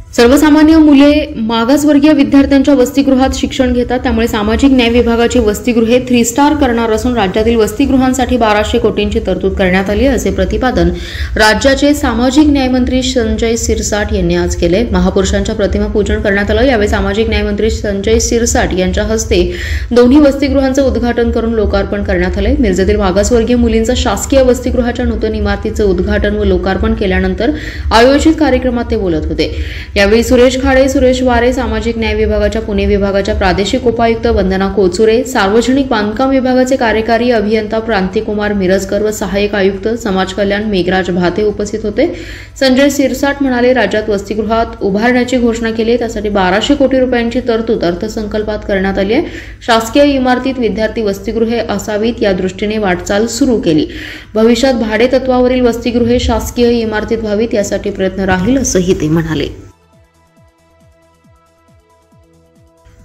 सर्वसामान्य मुले मागासवर्गीय विद्यार्थ्यांच्या वसतिगृहात शिक्षण घेतात, त्यामुळे सामाजिक न्याय विभागाची वसतिगृहे 3 स्टार करणार असून राज्यातील वसतिगृहांसाठी 1200 कोटींची तरतूद करण्यात आली असे प्रतिपादन राज्याचे सामाजिक न्याय मंत्री संजय सिरसाट यांनी आज केले। महापुरुषांच्या प्रतिमा पूजन करण्यात आलं। यावेळी सामाजिक न्याय मंत्री संजय सिरसाट यांच्या हस्ते दोन्ही वसतिगृहांचं उद्घाटन करून लोकार्पण करण्यात आले। मिरजेतील मागासवर्गीय मुलींचा शासकीय वसतिगृहाच्या नूतन इमारतीचं उद्घाटन व लोकार्पण केल्यानंतर आयोजित कार्यक्रमात ते बोलत होते। यावेळी सुरेश खाडे, सुरेश वारे, सामाजिक न्याय विभागाच्या पुणे विभागाच्या प्रादेशिक उपायुक्त वंदना कोचुरे, सार्वजनिक बांधकाम विभागाचे कार्यकारी अभियंता प्रांतिकुमार मिरजकर व सहाय्यक आयुक्त समाज कल्याण मेघराज भाते उपस्थित होते। संजय सिरसाट म्हणाले, राज्यात वसतिगृहात उभारण्याची घोषणा केली आहे, त्यासाठी 1200 कोटी रुपयांची तरतूद अर्थसंकल्पात करण्यात आली आहे। शासकीय इमारतीत विद्यार्थी वसतिगृहे असावीत या दृष्टीने वाटचाल सुरू केली। भविष्यात भाडे तत्वावरील वसतिगृहे शासकीय इमारतीत व्हावीत यासाठी प्रयत्न राहील असंही ते म्हणाले।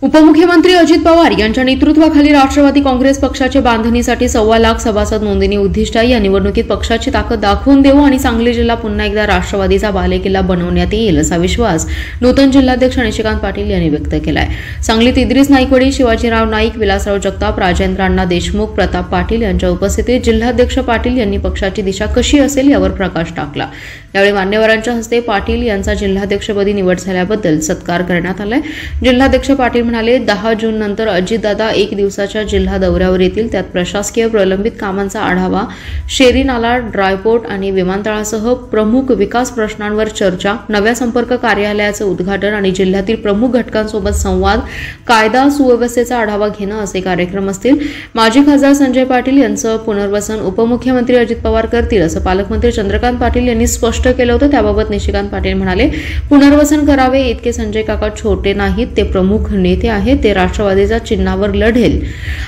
उपमुख्यमंत्री अजित पवार यांच्या नेतृत्वाखाली राष्ट्रवादी काँग्रेस पक्षाचे बांधणीसाठी 1.25 लाख सभासद नोंदणी उद्दिष्ट आहे। या निवडणुकीत पक्षाची ताकद दाखवून देऊ आणि सांगली जिल्हा पुन्हा एकदा राष्ट्रवादीचा बालेकिल्ला बनवण्यात येईल असा विश्वास नूतन जिल्हाध्यक्ष निशिकांत पाटील यांनी व्यक्त केलाय। सांगलीत इद्रिस नाईकवडी, शिवाजीराव नाईक, विलासराव जगताप, राजेंद्र अण्णा देशमुख, प्रताप पाटील यांच्या उपस्थितीत जिल्हाध्यक्ष पाटील यांनी पक्षाची दिशा कशी असेल यावर प्रकाश टाकला। यावेळी मान्यवरांच्या हस्ते पाटील यांचा जिल्हाध्यक्षपदी निवड झाल्याबद्दल सत्कार करण्यात आलाय। जिल्हाध्यक्ष पाटील म्हणाले, 10 जून नंतर अजितदादा 1 दिवसाच्या जिल्हा दौऱ्यावर येतील। त्यात प्रशासकीय प्रलंबित कामांचा आढावा, शेरी नाला, ड्रायपोर्ट आणि विमानतळासह प्रमुख विकास प्रश्नांवर चर्चा, नव्या संपर्क कार्यालयाचं उद्घाटन आणि जिल्ह्यातील प्रमुख घटकांसोबत संवाद, कायदा सुव्यवस्थेचा आढावा घेणं असे कार्यक्रम असतील। माजी खासदार संजय पाटील यांचं पुनर्वसन उपमुख्यमंत्री अजित पवार करतील असं पालकमंत्री चंद्रकांत पाटील यांनी स्पष्ट केलं होतं। त्याबाबत निशिकांत पाटील म्हणाले, पुनर्वसन करावे इतके संजय काका छोटे नाहीत, ते प्रमुख नेते आहेत, ते राष्ट्रवादीच्या चिन्हावर लढेल।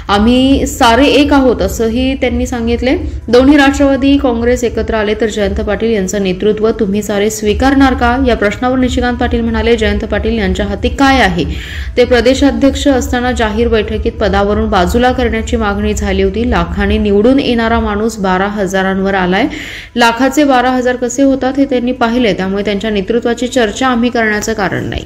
आम्ही सारे एक आहोत असंही त्यांनी सांगितले। दोन्ही राष्ट्रवादी काँग्रेस एकत्र आले तर जयंत पाटील यांचं नेतृत्व तुम्ही सारे स्वीकारणार का या प्रश्नावर निशिकांत पाटील म्हणाले, जयंत पाटील यांच्या हाती काय आहे? ते प्रदेशाध्यक्ष असताना जाहीर बैठकीत पदावरून बाजूला करण्याची मागणी झाली होती। लाखांनी निवडून येणारा माणूस 12,000वर आलाय। लाखाचे 12,000 कसे होतात हे त्यांनी पाहिले, त्यामुळे त्यांच्या नेतृत्वाची चर्चा आम्ही करण्याचं कारण नाही।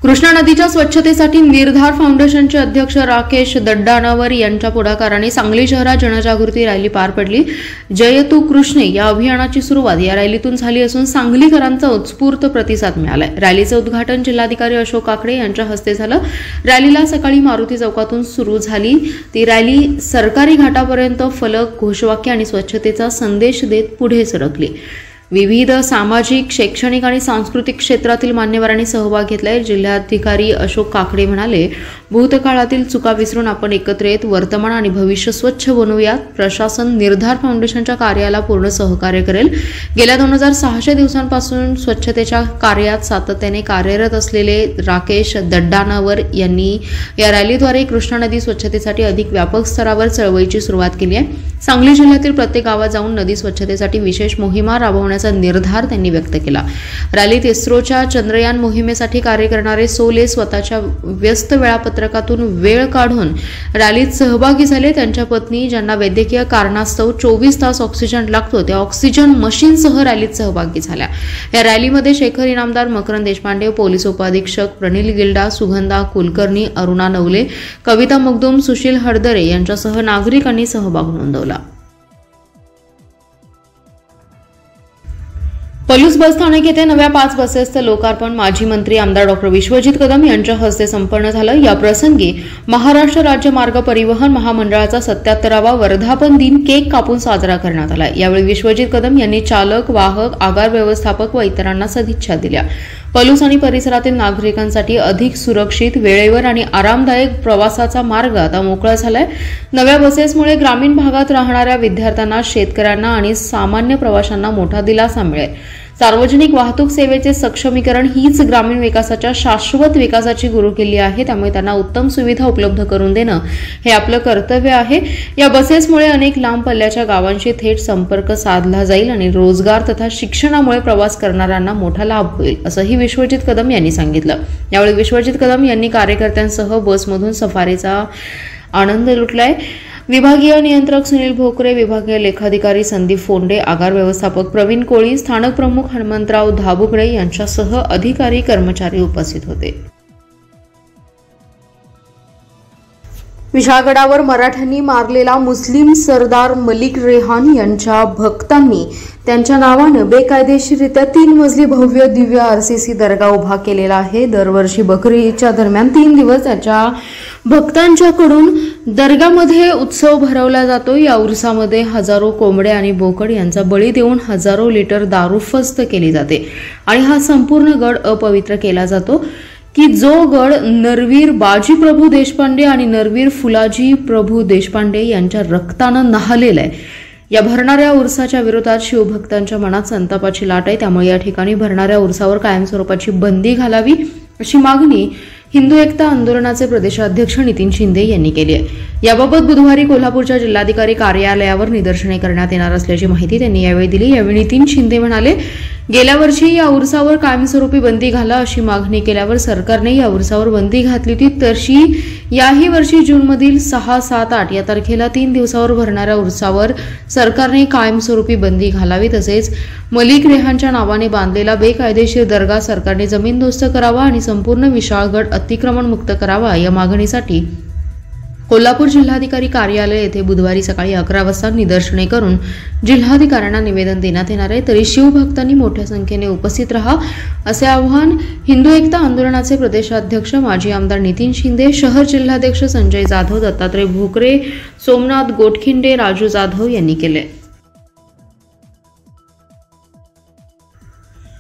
कृष्णा नदीच्या स्वच्छतेसाठी निर्धार फाउंडेशनचे अध्यक्ष राकेश दड्डाणवर यांच्या पुढाकाराने सांगली शहरात जनजागृती रॅली पार पडली। जय तू कृष्णे या अभियानाची सुरुवात या रॅलीतून झाली असून सांगलीकरांचा उत्स्फूर्त प्रतिसाद मिळालाय। रॅलीचं उद्घाटन जिल्हाधिकारी अशोक काकडे यांच्या हस्ते झालं। रॅलीला सकाळी मारुती चौकातून सुरू झाली ती रॅली सरकारी घाटापर्यंत फलक, घोषवाक्य आणि स्वच्छतेचा संदेश देत पुढे सरकली। विविध सामाजिक, शैक्षणिक आणि सांस्कृतिक क्षेत्रातील मान्यवरांनी सहभाग घेतलाय। जिल्हाधिकारी अशोक काकडे म्हणाले, भूतकाळातील चुका विसरून आपण एकत्र येत वर्तमान आणि भविष्य स्वच्छ बनवूयात। प्रशासन निर्धार फाउंडेशनच्या कार्याला पूर्ण सहकार्य करेल। गेल्या 2600 दिवसांपासून स्वच्छतेच्या कार्यात सातत्याने कार्यरत असलेले राकेश दड्डाणवर यांनी या रॅलीद्वारे कृष्णा नदी स्वच्छतेसाठी अधिक व्यापक स्तरावर चळवळीची सुरुवात केली आहे। सांगली जिल्ह्यातील प्रत्येक गावात जाऊन नदी स्वच्छतेसाठी विशेष मोहिमा राबवण्याचा निर्धार त्यांनी व्यक्त केला। रॅलीत इस्रोच्या चंद्रयान मोहिमेसाठी कार्य करणारे सोले स्वतःच्या व्यस्त वेळापत्रकातून वेळ काढून रॅलीत सहभागी झाले। त्यांच्या पत्नी, ज्यांना वैद्यकीय कारणास्तव 24 तास ऑक्सिजन लागतो, त्या ऑक्सिजन मशीनसह रॅलीत सहभागी झाल्या। या रॅलीमध्ये शेखर इनामदार, मकरंद देशपांडे, पोलीस उपअधीक्षक प्रनिल गिल्डा, सुगंधा कुलकर्णी, अरुणा नवले, कविता मगदूम, सुशील हडदरे यांच्यासह नागरिकांनी सहभाग नोंदवला। पलूस बस स्थानक येथे नव्या 5 बसेसचं लोकार्पण माजी मंत्री आमदार डॉ. विश्वजित कदम यांच्या हस्ते संपन्न झालं। या प्रसंगी महाराष्ट्र राज्य मार्ग परिवहन महामंडळाचा 77वा वर्धापन दिन केक कापून साजरा करण्यात आला। यावेळी विश्वजित कदम यांनी चालक, वाहक, आगार व्यवस्थापक व इतरांना सदिच्छा दिल्या। पलूस आणि परिसरातील नागरिकांसाठी अधिक सुरक्षित, वेळेवर आणि आरामदायक प्रवासाचा मार्ग आता मोकळा झालाय। नव्या बसेसमुळे ग्रामीण भागात राहणाऱ्या विद्यार्थ्यांना, शेतकऱ्यांना आणि सामान्य प्रवाशांना मोठा दिलासा मिळेल। सार्वजनिक वाहतूक सेवेचे सक्षमीकरण हीच ग्रामीण विकासाच्या शाश्वत विकासाची गुरुकिल्ली आहे, त्यामुळे त्यांना उत्तम सुविधा उपलब्ध करून देणं हे आपलं कर्तव्य आहे। या बसेसमुळे अनेक लांब पल्ल्याच्या गावांशी थेट संपर्क साधला जाईल आणि रोजगार तथा शिक्षणामुळे प्रवास करणाऱ्यांना मोठा लाभ होईल असंही विश्वजित कदम यांनी सांगितलं। यावेळी विश्वजित कदम यांनी कार्यकर्त्यांसह बसमधून सफारीचा आनंद लुटलाय। विभागीय नियंत्रक सुनील भोकरे, विभागीय लेखाधिकारी संदीप फोंडे, आगार व्यवस्थापक प्रवीण कोळी, स्थानक प्रमुख हनुमंतराव धाबुगडे यांच्यासह अधिकारी कर्मचारी उपस्थित होते. विशाळगडावर मराठ्यांनी मारलेला मुस्लिम सरदार मलिक रेहान यांच्या भक्तांनी त्यांच्या नावानं बेकायदेशीररित्या 3 मजली भव्य दिव्य आरसीसी दर्गा उभा केलेला आहे. दरवर्षी बकरी ईदच्या दरम्यान 3 दिवस त्याच्या भक्तांच्याकडून दर्गामध्ये उत्सव भरवला जातो. या उर्सामध्ये हजारो कोंबडे आणि बोकड यांचा बळी देऊन हजारो लिटर दारू फस्त केली जाते आणि हा संपूर्ण गड अपवित्र केला जातो की जो गड नरवीर बाजी प्रभू देशपांडे आणि नरवीर फुलाजी प्रभू देशपांडे यांच्या रक्तानं न्हालेला आहे. या भरणाऱ्या उर्साच्या विरोधात शिवभक्तांच्या मनात संतापाची लाट आहे. त्यामुळे या ठिकाणी भरणाऱ्या उर्सावर कायमस्वरूपाची बंदी घालावी अशी मागणी हिंदू एकता आंदोलनाचे प्रदेशाध्यक्ष नितीन शिंदे यांनी केली आहे. याबाबत बुधवारी कोल्हापूरच्या जिल्हाधिकारी कार्यालयावर निदर्शने करण्यात येणार असल्याची माहिती त्यांनी यावेळी दिली. यावेळी नितीन शिंदे म्हणाले, गेल्या वर्षी या उर्सावर कायमस्वरूपी बंदी घाला अशी मागणी केल्यावर सरकारने या उर्सावर बंदी घातली होती. तशी याही वर्षी जूनमधील 6, 7, 8 या तारखेला 3 दिवसावर भरणाऱ्या उर्सावर सरकारने कायमस्वरूपी बंदी घालावी. तसेच मलिक रेहानच्या नावाने बांधलेला बेकायदेशीर दर्गा सरकारने जमीनदोस्त करावा आणि संपूर्ण विशाळगड अतिक्रमण मुक्त करावा या मागणीसाठी कोल्हापूर जिल्हाधिकारी कार्यालय येथे बुधवारी सकाळी 11 वाजता निदर्शने करून जिल्हाधिकाऱ्यांना निवेदन देण्यात येणार आहे. तरी शिवभक्तांनी मोठ्या संख्येने उपस्थित राहा असे आवाहन हिंदू एकता आंदोलनाचे प्रदेशाध्यक्ष माजी आमदार नितीन शिंदे, शहर जिल्हाध्यक्ष संजय जाधव, दत्तात्रय भोकरे, सोमनाथ गोटखिंडे, राजू जाधव यांनी केले.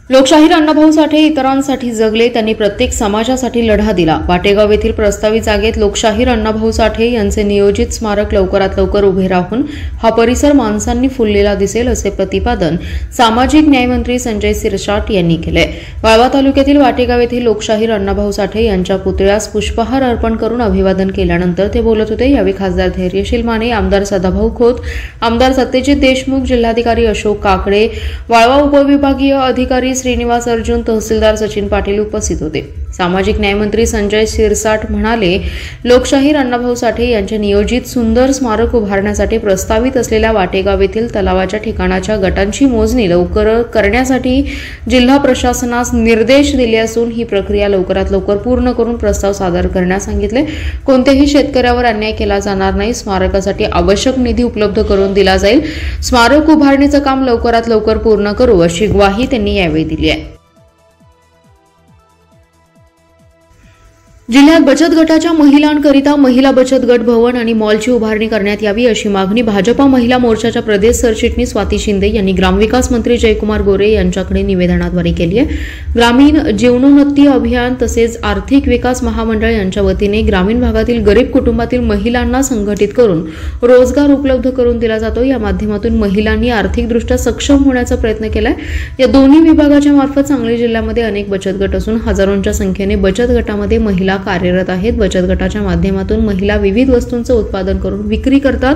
लोकशाहीर अण्णाभाऊ साठे इतरांसाठी जगले, त्यांनी प्रत्येक समाजासाठी लढा दिला. वाटेगाव येथील प्रस्तावित जागेत लोकशाहीर अण्णाभाऊ साठे यांचे नियोजित स्मारक लवकरात लवकर उभे राहून हा परिसर माणसांनी फुललेला दिसेल असे प्रतिपादन सामाजिक न्यायमंत्री संजय शिरसाट यांनी केले. वाळवा तालुक्यातील वाटेगाव येथील लोकशाहीर अण्णाभाऊ साठे यांच्या पुतळ्यास पुष्पहार अर्पण करून अभिवादन केल्यानंतर ते बोलत होते. यावेळी खासदार धैर्यशील माने, आमदार सदाभाऊ खोत, आमदार सत्यजित देशमुख, जिल्हाधिकारी अशोक काकडे, वाळवा उपविभागीय अधिकारी श्रीनिवास अर्जुन, तहसीलदार सचिन पाटील उपस्थित होते. सामाजिक न्यायमंत्री संजय शिरसाट म्हणाले, लोकशाहीर अण्णाभाऊ साठे यांचे नियोजित सुंदर स्मारक उभारण्यासाठी प्रस्तावित असलेल्या वाटेगाव येथील तलावाच्या ठिकाणाच्या गटांची मोजणी लवकर करण्यासाठी जिल्हा प्रशासनास निर्देश दिले असून ही प्रक्रिया लवकरात लवकर पूर्ण करून प्रस्ताव सादर करण्यास सांगितले. कोणत्याही शेतकऱ्यावर अन्याय केला जाणार नाही. स्मारकासाठी आवश्यक निधी उपलब्ध करून दिला जाईल. स्मारक उभारणीचं काम लवकरात लवकर पूर्ण करू अशी ग्वाही त्यांनी यावेळी दिली आहे. जिल्ह्यात बचत गटाच्या महिलांकरिता महिला बचत गट भवन आणि मॉलची उभारणी करण्यात यावी अशी मागणी भाजपा महिला मोर्चाच्या प्रदेश सरचिटणीस स्वाती शिंदे यांनी ग्रामविकास मंत्री जयकुमार गोरे यांच्याकडे निवेदनाद्वारे केली आहे. ग्रामीण जीवनोन्नती अभियान तसेच आर्थिक विकास महामंडळ यांच्या वतीने ग्रामीण भागातील गरीब कुटुंबातील महिलांना संघटित करून रोजगार उपलब्ध करून दिला जातो. या माध्यमातून महिलांनी आर्थिकदृष्ट्या सक्षम होण्याचा प्रयत्न केलाय. या दोन्ही विभागाच्या मार्फत सांगली जिल्ह्यामध्ये अनेक बचत गट असून हजारोंच्या संख्येने बचत गटामध्ये महिला कार्यरत आहेत. बचत गटाच्या माध्यमातून महिला विविध वस्तूंचं उत्पादन करून विक्री करतात.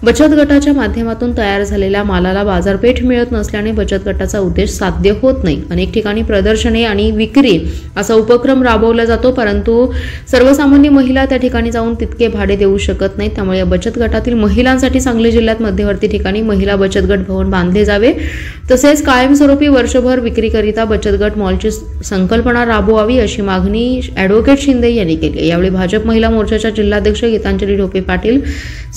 बचत गटाच्या माध्यमातून तयार झालेल्या मालाला बाजारपेठ मिळत नसल्याने बचत गटाचा उद्देश साध्य होत नाही. अनेक ठिकाणी प्रदर्शने आणि विक्री असा उपक्रम राबवला जातो, परंतु सर्वसामान्य महिला त्या ठिकाणी जाऊन तितके भाडे देऊ शकत नाहीत. त्यामुळे या बचत गटातील महिलांसाठी सांगली जिल्ह्यात मध्यवर्ती ठिकाणी महिला बचत गट भवन बांधले जावे. तसेच कायमस्वरूपी वर्षभर विक्रीकरिता बचत गट मॉलची संकल्पना राबवावी अशी मागणी ॲडव्होकेट शिंदे यांनी केली. यावेळी भाजप महिला मोर्चाच्या जिल्हाध्यक्ष गीतांजली ढोके पाटील,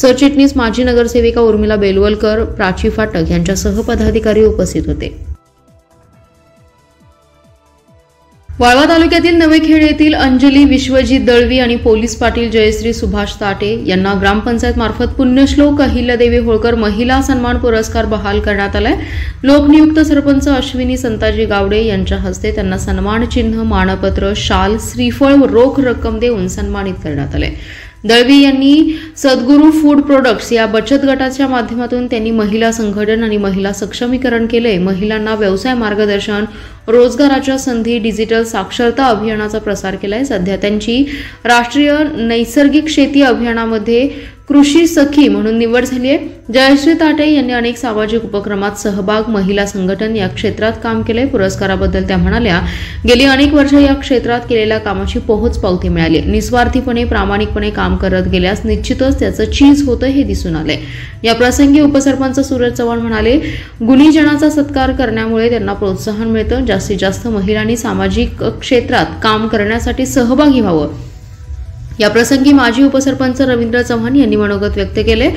सरचिटणीस माजी नगरसेविका उर्मिला बेलवलकर, प्राची फाटक यांच्यासह पदाधिकारी उपस्थित होते. वाळवा तालुक्यातील नवेखेड येथील अंजली विश्वजित दळवी आणि पोलीस पाटील जयश्री सुभाष ताटे यांना ग्रामपंचायत मार्फत पुण्यश्लोक अहिल्यादेवी होळकर महिला सन्मान पुरस्कार बहाल करण्यात आलाय. लोकनियुक्त सरपंच अश्विनी संताजी गावडे यांच्या हस्ते त्यांना सन्मान चिन्ह, मानपत्र, शाल, श्रीफळ व रोख रक्कम देऊन सन्मानित करण्यात आले. दळवी यांनी सद्गुरू फूड प्रोडक्ट्स या बचत गटाच्या माध्यमातून त्यांनी महिला संघटन आणि महिला सक्षमीकरण केले. महिलांना व्यवसाय मार्गदर्शन, रोजगाराच्या संधी, डिजिटल साक्षरता अभियानाचा प्रसार केलाय. सध्या त्यांची राष्ट्रीय नैसर्गिक शेती अभियानामध्ये कृषी सखी म्हणून निवड झाली आहे। जयश्री ताटे यांनी अनेक सामाजिक उपक्रमात सहभाग, महिला संघटन या क्षेत्रात काम केले। पुरस्काराबद्दल त्या म्हणाल्या, गेली अनेक वर्ष या क्षेत्रात केलेल्या कामाची पोहोच पावती मिळाली। निस्वार्थीपणे प्रामाणिकपणे काम करत गेल्यास निश्चितच त्याचं चीज होतं हे दिसून आले। या प्रसंगी उपसरपंच सूरज चव्हाण म्हणाले, गुणीजनाचा सत्कार करण्यामुळे त्यांना प्रोत्साहन मिळतं। जास्तीत जास्त महिलांनी सामाजिक क्षेत्रात काम करण्यासाठी सहभागी व्हावं। या प्रसंगी माजी उपसरपंच रवींद्र चव्हाण यांनी मनोगत व्यक्त केले।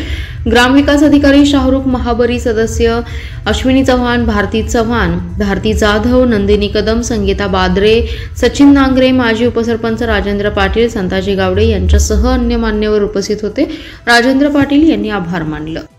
ग्रामविकास अधिकारी शाहरुख महाबरी, सदस्य अश्विनी चव्हाण, भारती चव्हाण, भारती जाधव, नंदिनी कदम, संगीता बादरे, सचिन नांगरे, माजी उपसरपंच राजेंद्र पाटील, संताजी गावडे यांच्यासह अन्य मान्यवर उपस्थित होते। राजेंद्र पाटील यांनी आभार मानले।